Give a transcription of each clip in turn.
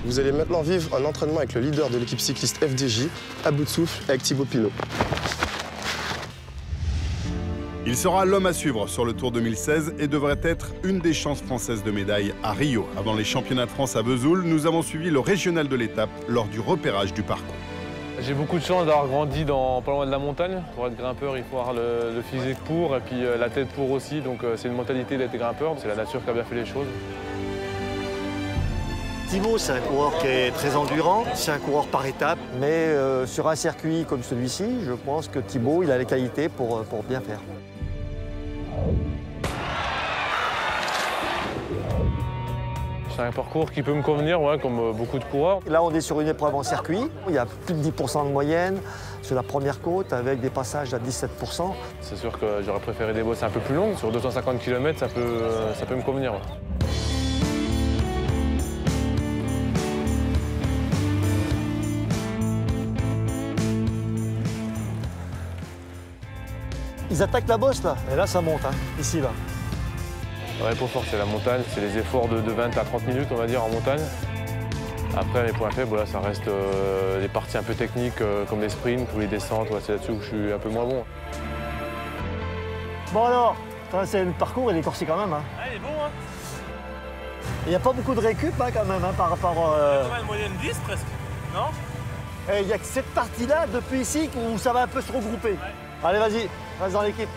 Vous allez maintenant vivre un entraînement avec le leader de l'équipe cycliste FDJ, à bout de souffle, avec Thibaut Pinot. Il sera l'homme à suivre sur le Tour 2016 et devrait être une des chances françaises de médaille à Rio. Avant les championnats de France à Vesoul, nous avons suivi le régional de l'étape lors du repérage du parcours. J'ai beaucoup de chance d'avoir grandi pas loin de la montagne. Pour être grimpeur, il faut avoir le physique pour et puis la tête pour aussi. Donc c'est une mentalité d'être grimpeur. C'est la nature qui a bien fait les choses. Thibaut, c'est un coureur qui est très endurant, c'est un coureur par étapes. Mais sur un circuit comme celui-ci, je pense que Thibaut, il a les qualités pour bien faire. C'est un parcours qui peut me convenir, ouais, comme beaucoup de coureurs. Là, on est sur une épreuve en circuit. Il y a plus de 10% de moyenne sur la première côte avec des passages à 17%. C'est sûr que j'aurais préféré des bosses un peu plus longues. Sur 250 km, ça peut me convenir. Ouais. Ils attaquent la bosse, là. Et là, ça monte, hein, ici, là. Ouais, pour fort, c'est la montagne. C'est les efforts de 20 à 30 minutes, on va dire, en montagne. Après, mes points faibles, voilà, ça reste des parties un peu techniques, comme les sprints ou les descentes. Ouais, c'est là-dessus où je suis un peu moins bon. Bon, alors, c'est le parcours, il est corsé quand même. Hein. Ah, il est bon, hein. Il n'y a pas beaucoup de récup, hein, quand même, hein, par rapport... Une moyenne 10, presque, non? Il n'y a que cette partie-là, depuis ici, où ça va un peu se regrouper. Ouais. Allez, vas-y, reste dans l'équipe.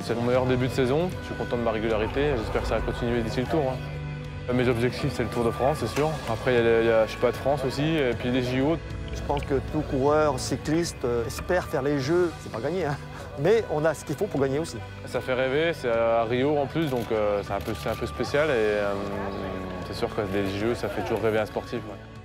C'est mon meilleur début de saison. Je suis content de ma régularité. J'espère que ça va continuer d'ici le Tour. Hein. Mes objectifs, c'est le Tour de France, c'est sûr. Après, il y a je sais pas, de France aussi, et puis les JO. Je pense que tout coureur cycliste espère faire les Jeux. C'est pas gagné, hein. Mais on a ce qu'il faut pour gagner aussi. Ça fait rêver, c'est à Rio en plus, donc c'est un peu spécial. Et c'est sûr que les Jeux, ça fait toujours rêver un sportif. Ouais.